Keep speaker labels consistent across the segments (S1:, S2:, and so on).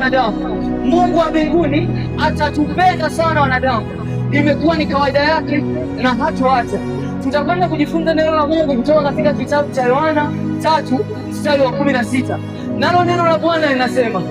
S1: wanadamu. Mungu wa mbinguni atatupenda sana wanadamu, imekuwa ni kawaida yake na hatoacha. Tutakwenda kujifunza neno la Mungu kutoka katika kitabu cha Yohana 3:16. Nalo neno la Bwana linasema,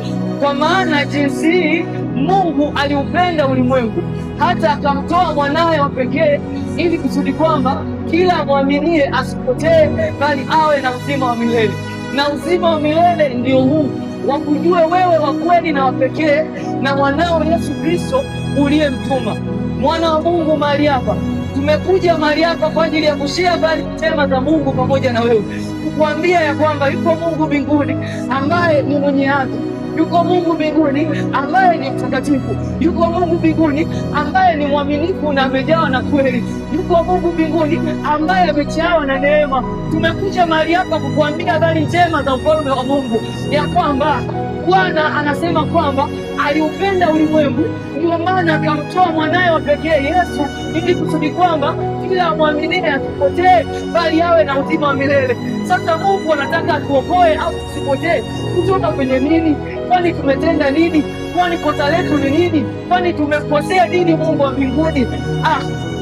S1: kwa maana jinsi hii Mungu aliupenda ulimwengu hata akamtoa mwanawe wa pekee, ili kusudi kwamba kila amwaminie asipotee, bali awe na uzima wa milele. Na uzima wa milele ndio huu, wakujue wewe wa kweli na wa pekee, na mwanao Yesu Kristo uliyemtuma. Mwana wa Mungu mahali hapa, tumekuja mahali hapa kwa ajili ya kushare habari njema za Mungu pamoja na wewe, kukuambia ya kwamba yuko Mungu mbinguni ambaye ni mwenye haki. Yuko Mungu mbinguni ambaye ni mtakatifu. Yuko Mungu mbinguni ambaye ni mwaminifu na amejawa na kweli. Yuko Mungu mbinguni ambaye amejawa na neema. Tumekuja mahali hapa kukuambia habari njema za ufalme wa Mungu, ya kwamba Bwana anasema kwamba aliupenda ulimwengu, ndio maana akamtoa mwanaye wa pekee Yesu, ili kusudi kwamba kila amwaminie asipotee, bali awe na uzima wa milele. Sasa Mungu anataka atuokoe au tusipotee. Kutoka kwenye nini? Kwani tumetenda nini? Kwani kosa letu ni nini? Kwani tumekosea nini Mungu wa mbinguni?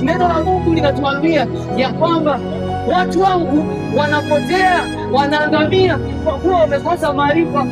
S1: Neno la Mungu linatuambia ya kwamba watu wangu wanapotea, wanaangamia kwa kuwa wamekosa maarifa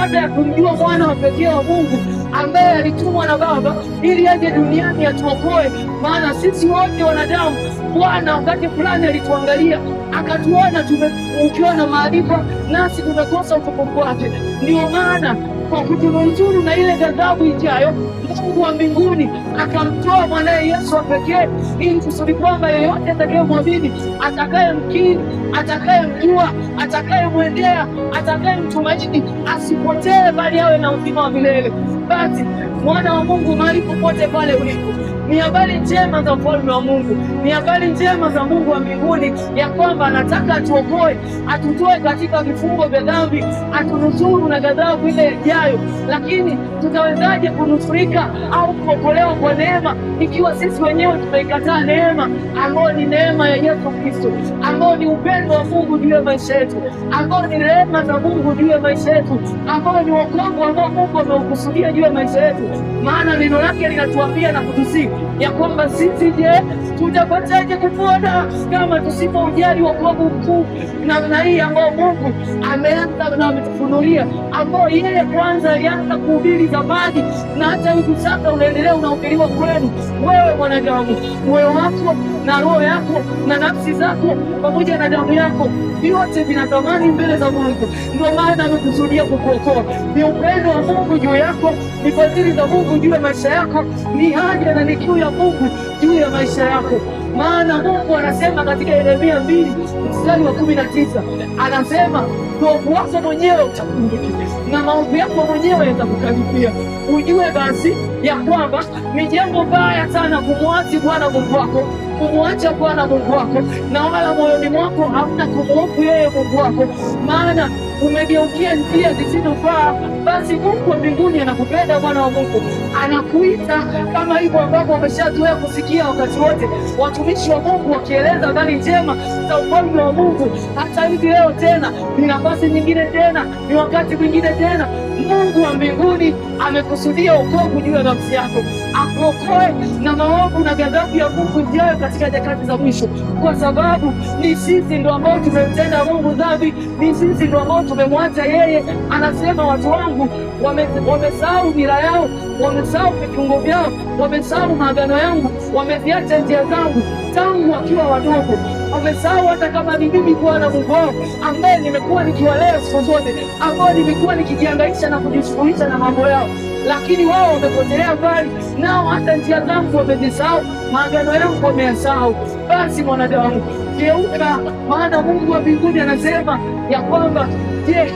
S1: hata ya kumjua mwana wa pekee wa Mungu ambaye alitumwa na Baba ili aje duniani atuokoe. Maana sisi wote wanadamu, Bwana wakati fulani alituangalia akatuona tumepungukiwa na maarifa, nasi tumekosa utukufu wake. Ndio maana kwa kutunusuru na ile ghadhabu ijayo, Mungu wa mbinguni akamtoa mwanaye Yesu wa pekee, ili kusudi kwamba yeyote atakayemwamini, atakayemkiri, atakayemjua, atakayemwendea, atakayemtumaini asipotee, bali awe na uzima wa milele. Basi mwana wa Mungu, mahali popote pale ulipo, ni habari njema za ufalme wa Mungu, ni habari njema za Mungu wa mbinguni, ya kwamba anataka atuokoe, atutoe katika vifungo vya dhambi, atunusuru na ghadhabu ile ijayo. Lakini tutawezaje kunusurika au kuokolewa kwa neema ikiwa sisi wenyewe tumeikataa neema, ambayo ni neema ya Yesu Kristo, ambayo ni upendo wa Mungu juu ya maisha yetu, ambayo ni rehema za Mungu juu ya maisha yetu, ambayo ni wokovu ambao Mungu ameukusudia juu ya maisha yetu. Maana neno lake linatuambia na kutusihi ya kwamba sisi, je, tutapataje kupona kama tusipoujali wokovu mkuu namna hii ambao Mungu ameanza na ametufunulia, ambao yeye kwanza alianza kuhubiri zamani, na hata hivi sasa unaendelea unahubiriwa kwenu wewe mwanadamu. Moyo wako na roho yako na nafsi zako pamoja na damu yako, vyote vina thamani mbele za Mungu. Ndio maana amekusudia kukuokoa. Ni upendo wa Mungu juu yako, ni fadhili za Mungu juu ya maisha yako, ni haja na ni kiu ya Mungu juu ya maisha yako. Maana Mungu anasema katika Yeremia 2:19, anasema uovu wako mwenyewe utakumbuka na maovu yako mwenyewe yatakukaribia. Ujue basi ya kwamba ni jambo baya sana kumwasi Bwana Mungu wako, kumwacha Bwana Mungu wako, na wala moyoni mwako hamna kumhofu yeye Mungu wako, maana umegeukia njia zisizofaa. Basi Mungu wa mbinguni anakupenda, Bwana wa Mungu anakuita, kama hivyo ambavyo umeshazoea kusikia wakati wote watumishi wa Mungu wakieleza habari njema za ufalme wa Mungu. Hata hivi leo tena ni nafasi nyingine, tena ni wakati mwingine tena, Mungu wa mbinguni amekusudia wokovu juu ya nafsi yako, akuokoe na maovu na ghadhabu ya Mungu ijayo katika nyakati za mwisho, kwa sababu ni sisi ndio ambao tumemtenda Mungu dhambi, ni sisi ndio ambao tumemwacha yeye. Anasema watu wangu wamesahau mila yao, wamesahau vifungo vyao, wamesahau maagano yangu, wameziacha njia zangu tangu wakiwa wadogo. Wamesahau hata kama ni mimi Bwana Mungu wao ambaye nimekuwa nikiwalea siku zote, ambao nimekuwa nikijihangaisha na kujishughulisha na mambo yao, lakini wao wamepotelea mbali, nao hata njia zangu wamezisahau, maagano yangu wameyasahau. Basi mwanadamu, geuka, maana Mungu wa mbinguni anasema ya kwamba, je,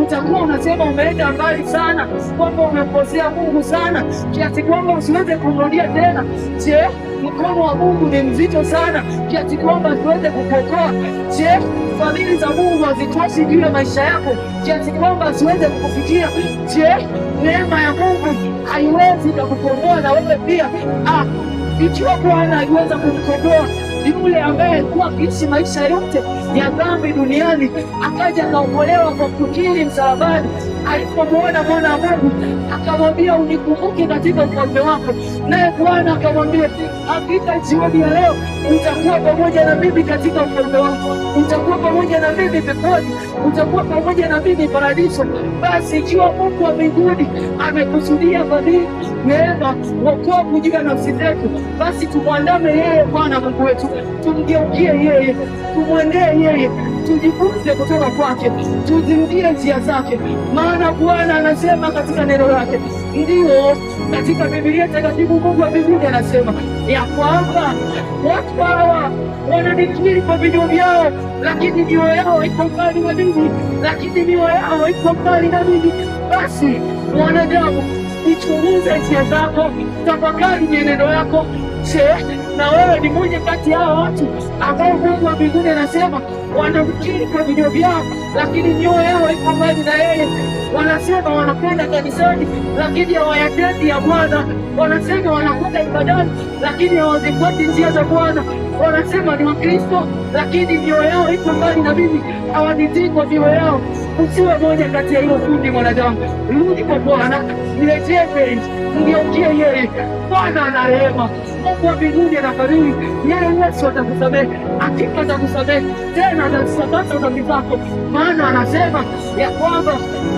S1: utakuwa unasema umeenda mbali sana, kwamba umekosea Mungu sana kiasi kwamba usiweze kumrudia tena? Je, mkono wa Mungu ni mzito sana kiasi kwamba asiweze kukuokoa? Je, fadhili za Mungu hazitoshi juu ya maisha yako kiasi kwamba asiweze kukufikia? Je, neema ya Mungu haiwezi kukukomboa na wewe pia? Ikiwa Bwana aliweza kumkomboa yule ambaye alikuwa akiishi maisha yote ya dhambi duniani, akaja akaokolewa kwa kukiri msalabani. Alipomwona mwana wa Mungu akamwambia, unikumbuke katika ufalme wako. Naye Bwana akamwambia, hakika jioni ya leo utakuwa pamoja na mimi katika ufalme wako, utakuwa pamoja na mimi peponi, utakuwa pamoja na mimi paradiso. Basi ikiwa Mungu wa mbinguni amekusudia fadhili, neema, wokovu juu ya nafsi zetu, basi tumwandame yeye Bwana Mungu wetu, tumgeukie yeye, tumwendee yeye, tujifunze kutoka kwake, tuzirudie njia zake. Maana Bwana anasema katika neno lake, ndio katika Biblia takatifu, Mungu wa mbinguni anasema ya kwamba watu hawa wananikiri kwa vinywa vyao, lakini mioyo yao iko mbali na mimi, lakini mioyo yao iko mbali na mimi. Basi mwanadamu, ichunguze njia zako, tafakari mienendo yako. Je, na wewe ni mmoja kati ya hao watu ambao Mungu wa mbinguni anasema wanamkiri kwa vinywa vyao, lakini mioyo yao iko mbali na yeye? Wanasema wanakwenda kanisani, lakini hawayatendi ya Bwana. Wanasema wanakwenda ibadani, lakini hawazifuati njia za Bwana. Wanasema ni Wakristo, lakini mioyo yao iko mbali na mimi, hawanitii kwa mioyo yao. Usiwe moja kati ya hiyo kundi, mwanadamu. Rudi kwa Bwana, nirejee mbele, mgeukie yeye. Bwana ana rehema, Mungu wa mbinguni anafariji. Yeye Yesu atakusamehe, hakika atakusamehe, tena atazitakasa dhambi zako. Maana anasema ya kwamba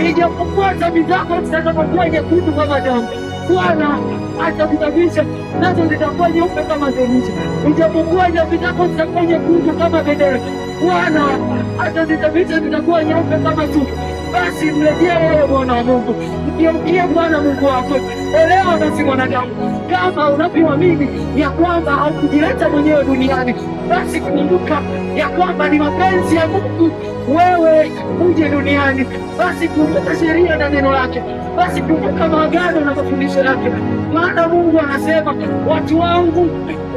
S1: ijapokuwa dhambi zako zitakapokuwa nyekundu kama damu, Bwana atakusafisha nazo zitakuwa nyeupe kama theluji. Ijapokuwa dhambi zako zitakuwa nyekundu kama bendera, Bwana atazisafisha zitakuwa nyeupe kama sufu. Basi mrejee yeye Bwana wa Mungu, mgeukie Bwana Mungu wako. Elewa basi mwanadamu, kama unavyoamini ya kwamba haukujileta mwenyewe duniani, basi kumbuka ya kwamba ni mapenzi ya Mungu wewe uje duniani. Basi kumbuka sheria na neno lake, basi kumbuka maagano na mafundisho yake. Maana Mungu anasema, watu wangu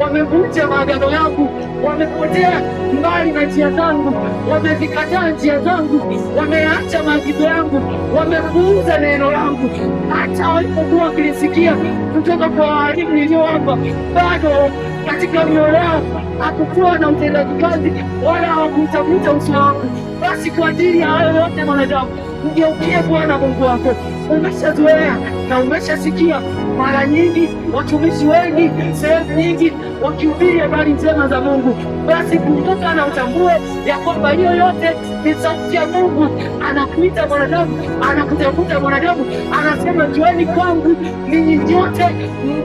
S1: wamevunja maagano yangu, wamepotea mbali na njia zangu, wamezikataa njia zangu, wameacha maagizo yangu, wamepuuza neno langu. Hata walipokuwa wakilisikia kutoka kwa walimu niliowapa, bado katika mioyo yao hakukuwa na utendaji kazi, wala hawakutafuta uso wangu. Basi kwa ajili ya hayo yote, mwanadamu, mgeukie Bwana Mungu wako. Umeshazoea na umeshasikia mara nyingi watumishi wengi sehemu nyingi wakihubiri habari njema za Mungu. Basi kumbuka na utambue ya kwamba hiyo yote ni sauti ya Mungu. Anakuita mwanadamu, anakutafuta mwanadamu, anasema, njooni kwangu ninyi nyote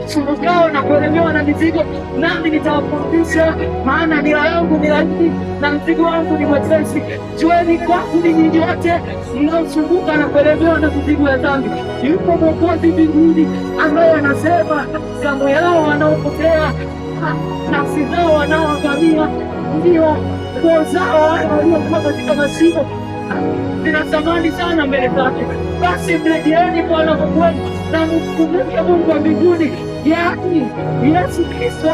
S1: msumbukao na kuelemewa na mizigo, nami nitawapumzisha. Maana nira yangu ni laini na mzigo wangu ni mwepesi. Njooni kwangu ninyi nyote mnaosumbuka na kuelemewa na mizigo ya dhambi. Yupo Mwokozi mbinguni ambaye anasema, zamu yao wanaopotea, nafsi zao wanaoangamia, ndio nguo zao wale waliokuwa katika mashimo zina thamani sana mbele zake. Basi mrejeeni Bwana Mungu wenu na mkumbuke Mungu wa mbinguni, yaani Yesu Kristo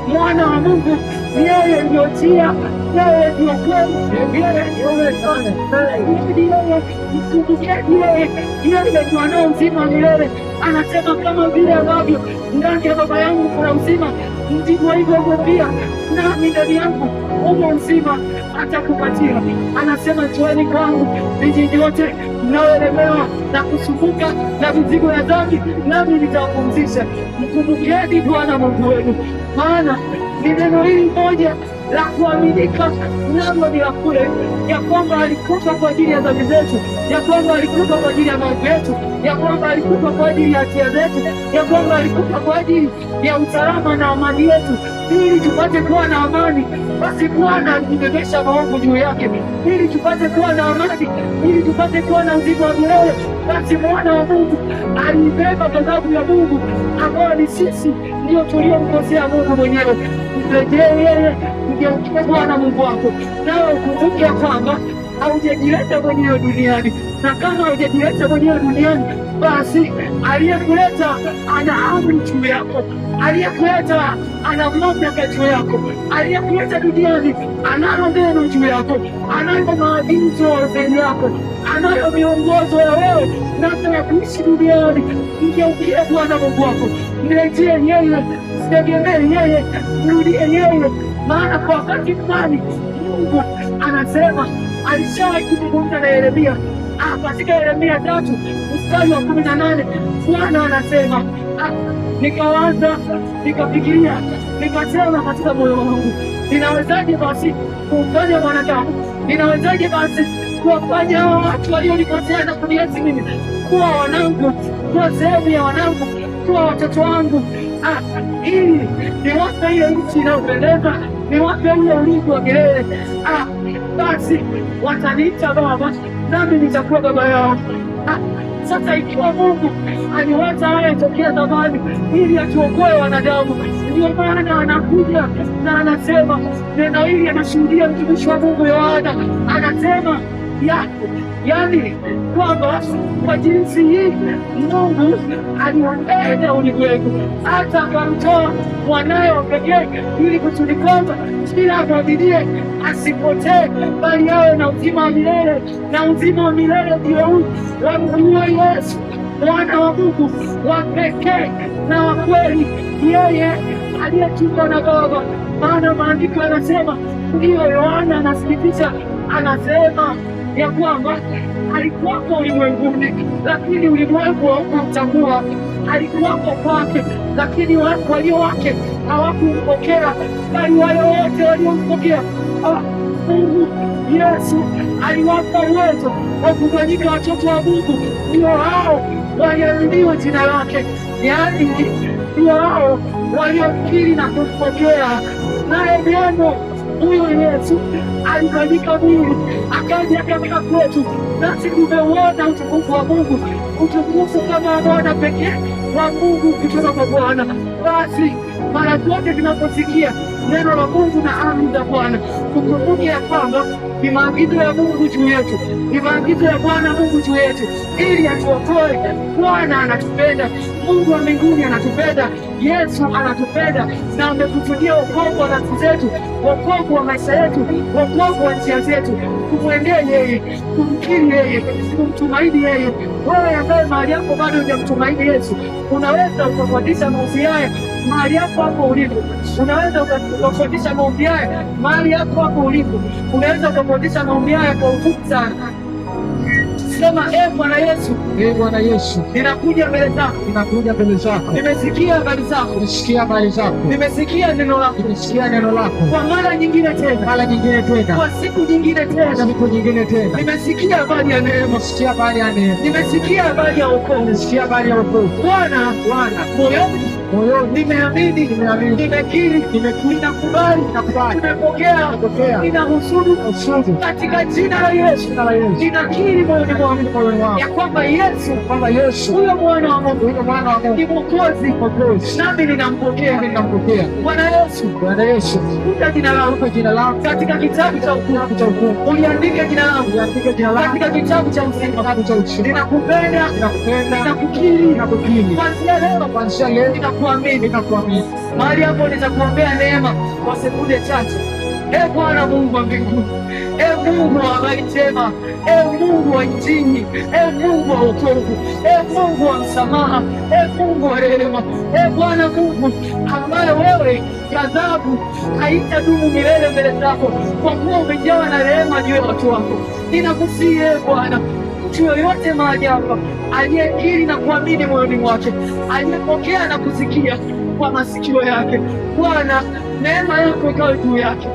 S1: mwana wa Mungu. Yeye ndio njia, yeye ndio kweli, yeye ndio uzima. Yeye mkumbukeni yeye, yeye ndio anao uzima milele. Anasema, kama vile ambavyo ndani ya Baba yangu kuna uzima, ndivyo hivyo pia nami ndani yangu umo uzima, atakupatia. Anasema, njooni kwangu ninyi nyote mnaolemewa na kusumbuka na mizigo ya dhambi, nami nitawapumzisha. Mkumbukeni Bwana Mungu wenu. Maana ni neno hili moja la kuaminika, nalo ni la kule, ya kwamba alikufa kwa ajili ya dhambi zetu, ya kwamba alikufa kwa ajili ya maovu yetu, ya kwamba alikufa kwa ajili ya hatia zetu, ya kwamba alikufa kwa ajili ya usalama na amani yetu, ili tupate kuwa na amani. Basi Bwana alibebesha maovu juu yake, ili tupate kuwa na amani, ili tupate kuwa na uzima wa milele. Basi mwana wa Mungu alibeba ghadhabu ya Mungu, ambayo ni sisi ndio tuliomkosea Mungu mwenyewe. Mrejee yeye, mgeukie Bwana Mungu wako, nawe ukumbuke ya kwamba haujajileta mwenyewe duniani. Na kama haujajileta mwenyewe duniani, basi aliyekuleta ana amri juu yako, aliyekuleta ana mamlaka juu yako, aliyekuleta duniani analo neno juu yako, anayo maagizo zaidi yako, anayo miongozo ya wewe namna ya kuishi duniani. Mgeukie Bwana Mungu wako, mrejee yeye, mtegemee yeye, mrudie yeye. Maana kwa wakati fulani Mungu anasema alishawahi kuzungumza na Yeremia katika Yeremia 3 mstari wa 18. Bwana anasema nikawaza, nikafikiria, nikasema katika moyo wangu, ninawezaje basi kumfanya mwanadamu, ninawezaje basi kuwafanya watu walionikosea na kuniasi mimi kuwa wanangu, kuwa sehemu ya wanangu, kuwa watoto wangu, ili niwape ile nchi inayopendeza, niwape ule ulinzi wa milele. Basi wataniita baba, nami nitakuwa baba yao. Sasa ikiwa Mungu aliwaza haya tokea zamani ili atuokoe wanadamu, ndio maana anakuja na anasema, neno hili anashuhudia mtumishi wa Mungu Yohana, anasema yaani kwamba kwa jinsi hii Mungu aliupenda ulimwengu hata akamtoa mwanaye wa pekee, ili kusudi kwamba kila amwaminie asipotee, bali awe na uzima wa milele. Na uzima wa milele ndio huu, wamjue Yesu mwana wa Mungu wa pekee na wa kweli, yeye aliyetumwa na Baba. Maana maandiko yanasema, ndiyo Yohana anasikitisha, anasema ya kwamba alikuwako ulimwenguni, lakini ulimwengu haukumtambua. Alikuwako kwake, lakini walio wake hawakumpokea, bali wale wote waliompokea Mungu Yesu aliwapa uwezo wa kufanyika watoto wa Mungu, ndio hao waliaminiwa jina lake, yaani ndio hao waliokiri na kumpokea. Naye neno huyo Yesu alifanyika mwili akaja katika kwetu, nasi tumeuona utukufu wa Mungu, utukufu kama mwana pekee wa Mungu kutoka kwa Bwana. Basi mara zote tunaposikia neno la Mungu na amri za Bwana, tukumbuke ya kwamba ni maagizo ya Mungu juu yetu, ni maagizo ya Bwana Mungu juu yetu ili atuokoe. Bwana anatupenda, Mungu wa mbinguni anatupenda, Yesu anatupenda na amekusudia wokovu wa nafsi zetu, wokovu wa maisha yetu, wokovu wa njia zetu. Tumwendee yeye, tumkiri yeye, tumtumaini yeye. Wewe ambaye mahali yako bado hujamtumaini Yesu, unaweza ukafuatisha maombi haya mahali yako hapo ulipo. Unaweza ukafuatisha maombi haya mahali yako hapo ulipo. Unaweza ukafuatisha maombi haya kwa ufupi sana. Sema, Bwana Yesu,
S2: Bwana Yesu,
S1: ninakuja mbele zako,
S2: ninakuja mbele zako.
S1: Nimesikia habari zako,
S2: nimesikia habari zako.
S1: Nimesikia neno lako,
S2: nimesikia neno lako.
S1: Kwa mara nyingine tena,
S2: mara nyingine tena,
S1: kwa siku nyingine tena,
S2: siku nyingine tena.
S1: Nimesikia habari ya neema,
S2: nimesikia habari ya neema.
S1: Nimesikia habari ya wokovu,
S2: nimesikia habari ya wokovu.
S1: Bwana, moyoni nimeamini, nimekiri, ninakubali, nimepokea, ninahusudu katika jina la Yesu. Ninakiri moyoni mwangu ya kwamba Yesu huyo mwana wa Mungu ni Mwokozi, nami ninampokea. Bwana Yesu, futa jina langu katika kitabu cha hukumu, uliandike jina langu katika kitabu cha uzima. Ninakupenda, ninakukiri, kuanzia leo ninakuamini. Mahali hapo nitakuombea neema kwa sekunde chache. Bwana Mungu wa mbinguni, Mungu wa habari njema, Mungu wa injili, Mungu wa wokovu, Mungu wa msamaha, Mungu wa rehema, Bwana Mungu ambaye wewe ghadhabu haitadumu milele mbele zako, kwa kuwa umejawa na rehema juu ya watu wako. Ninakusihi Bwana, mtu yoyote mahali hapa aliyekiri na kuamini moyoni mwake, aliyepokea na kusikia kwa masikio yake, Bwana neema yako ikawe juu yake.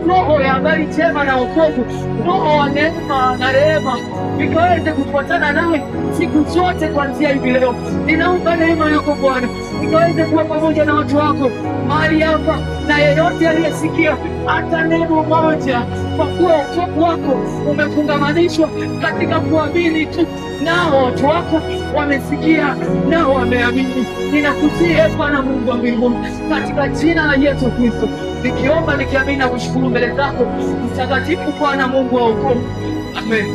S1: Roho ya habari njema na wokovu, roho wa neema na rehema vikaweze kufuatana naye siku zote kuanzia hivi leo. Ninaomba neema yako Bwana ikaweze kuwa pamoja na watu wako mahali hapa, na yeyote aliyesikia hata neno moja, kwa kuwa wokovu wako umefungamanishwa katika kuamini tu, nao watu wako wamesikia nao wameamini. Ninakusihi Bwana Mungu wa mbinguni, katika jina la Yesu Kristo nikiomba nikiamini na kushukuru mbele zako mtakatifu, Bwana Mungu wa wokovu. Amen.